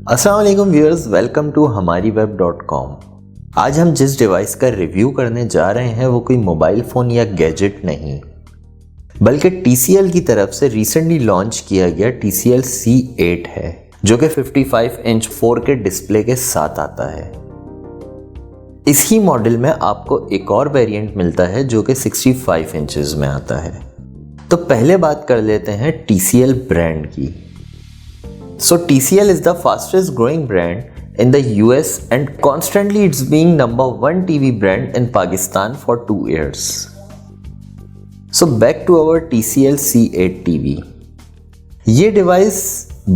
अस्सलाम वालेकुम viewers, welcome to hamariweb.com। आज हम जिस डिवाइस का रिव्यू करने जा रहे हैं वो कोई मोबाइल फ़ोन या गैजेट नहीं, बल्कि TCL की तरफ से रिसेंटली लॉन्च किया गया TCL C8 है, जो कि 55 इंच 4K डिस्प्ले के साथ आता है। इसी मॉडल में आपको एक और वेरिएंट मिलता है जो कि 65 इंचेस में आता है। तो पहले बात कर लेते हैं TCL ब्रांड की। So TCL is the fastest growing brand in the US and constantly it's being number 1 TV brand in Pakistan for 2 years. So back to our TCL C8 TV. ये डिवाइस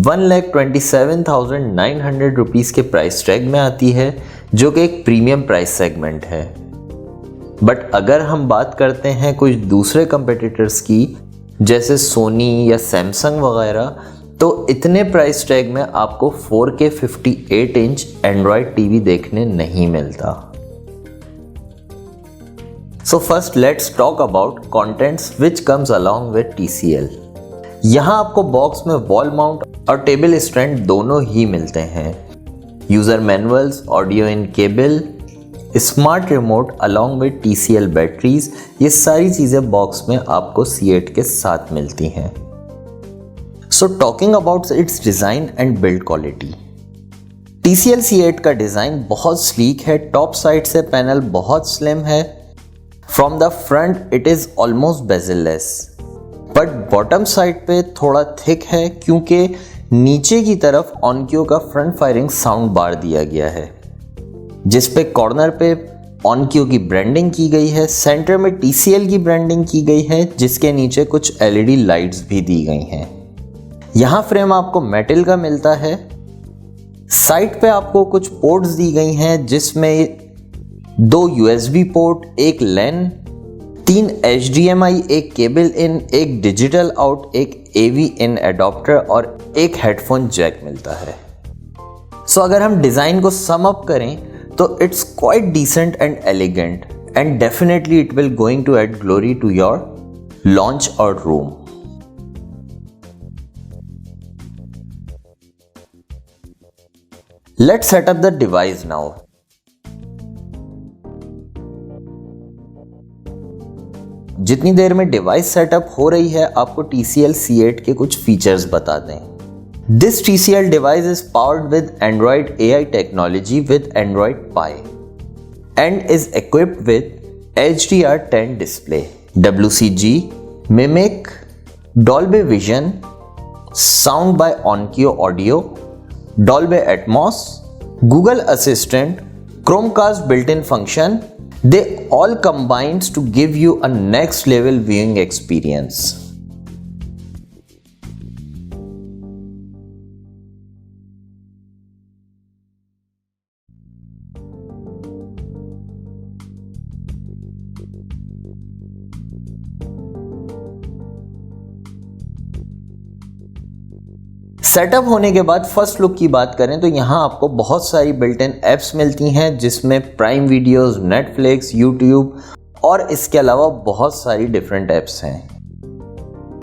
1,27,900 रुपीज़ के price tag में आती है, जो कि एक premium price segment है। But अगर हम बात करते हैं कुछ दूसरे कंपेटिटर्स की, जैसे सोनी या सैमसंग वगैरह, तो इतने प्राइस टैग में आपको 4K 58 इंच एंड्रॉयड टीवी देखने नहीं मिलता। So first let's talk about contents which comes along with TCL। यहाँ आपको बॉक्स में वॉल माउंट और टेबल स्टैंड दोनों ही मिलते हैं। User manuals, audio in cable, smart remote along with TCL batteries, ये सारी चीज़ें बॉक्स में आपको C8 के साथ मिलती हैं। So talking about its design and build quality, TCL C8 का डिज़ाइन बहुत स्लीक है। टॉप साइड से पैनल बहुत स्लिम है। From the front it is almost bezel-less, but bottom side पे थोड़ा थिक है क्योंकि नीचे की तरफ ऑनक्यू का फ्रंट फायरिंग साउंड बार दिया गया है, जिस पे कॉर्नर पे ऑनक्यू की ब्रांडिंग की गई है। सेंटर में TCL की ब्रांडिंग की गई है, जिसके नीचे कुछ LED लाइट्स भी दी गई हैं। यहाँ फ्रेम आपको मेटल का मिलता है। साइड पे आपको कुछ पोर्ट्स दी गई हैं, जिसमें 2 USB पोर्ट, एक LAN, 3 HDMI, एक केबल इन, एक डिजिटल आउट, एक AV इन एडाप्टर और एक हेडफोन जैक मिलता है। सो अगर हम डिज़ाइन को सम अप करें तो it's quite decent and elegant and definitely it will going to add glory to your lounge और room. Let's set up the device now. जितनी देर में डिवाइस सेटअप हो रही है, आपको TCL C8 के कुछ फीचर्स बता दें। This TCL device is powered with Android AI technology with Android Pie and is equipped with HDR10 display, WCG, Mimic, Dolby Vision, Sound by OnQ Audio, Dolby Atmos, Google Assistant, Chromecast built-in function, they all combines to give you a next level viewing experience. Setup होने के बाद first look की बात करें तो यहाँ आपको बहुत सारी बिल्ट इन एप्स मिलती हैं, जिसमें प्राइम वीडियोस, नेटफ्लिक्स, यूट्यूब और इसके अलावा बहुत सारी डिफरेंट एप्स हैं।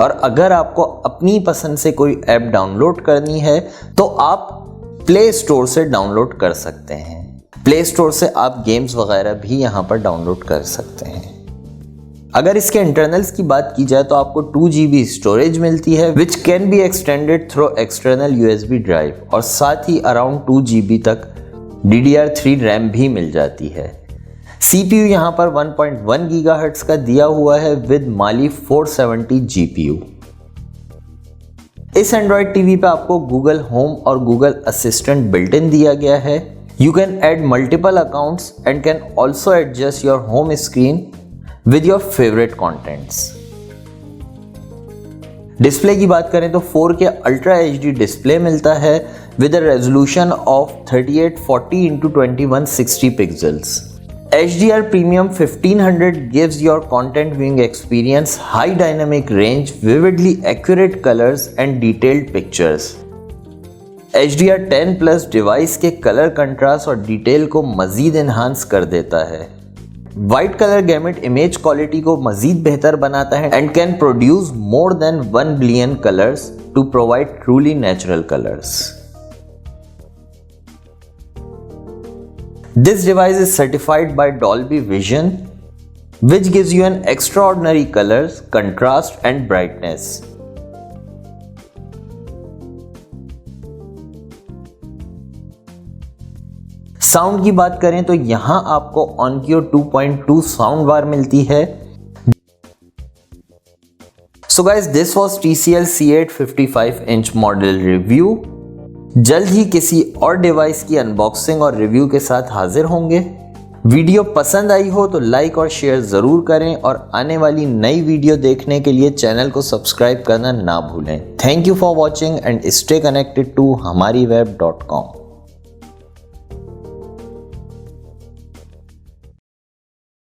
और अगर आपको अपनी पसंद से कोई ऐप डाउनलोड करनी है तो आप प्ले स्टोर से डाउनलोड कर सकते हैं। प्ले स्टोर से आप गेम्स वगैरह भी यहाँ पर डाउनलोड कर सकते हैं। अगर इसके इंटरनल्स की बात की जाए तो आपको 2 GB स्टोरेज मिलती है, which can be extended through external USB drive, और साथ ही अराउंड 2 GB तक DDR3 रैम भी मिल जाती है। CPU यहाँ पर 1.1 GHz का दिया हुआ है विद Mali 470 GPU। इस एंड्रॉयड टीवी पे आपको गूगल होम और गूगल असिस्टेंट बिल्ट इन दिया गया है। You can add multiple accounts and can also adjust your home screen with your favorite contents. Display की बात करें तो 4K अल्ट्रा HD डिस्प्ले मिलता है with a resolution of 3840 into 2160 pixels. HDR Premium 1500 gives your content viewing experience high dynamic range, vividly accurate colors and detailed pictures. HDR10 Plus device के colour contrast और detail को मजीद enhance कर देता है। Wide colour gamut image quality को मजीद बेहतर बनाता है and can produce more than 1 billion colours to provide truly natural colours. This device is certified by Dolby Vision, which gives you an extraordinary colors, contrast and brightness. Sound की बात करें तो यहां आपको Onkyo 2.2 साउंड बार मिलती है। So guys, this was TCL C8 55-inch model review. जल्द ही किसी और डिवाइस की अनबॉक्सिंग और रिव्यू के साथ हाजिर होंगे। वीडियो पसंद आई हो तो लाइक और शेयर जरूर करें और आने वाली नई वीडियो देखने के लिए चैनल को सब्सक्राइब करना ना भूलें। Thank you for watching and stay connected to hamariweb.com।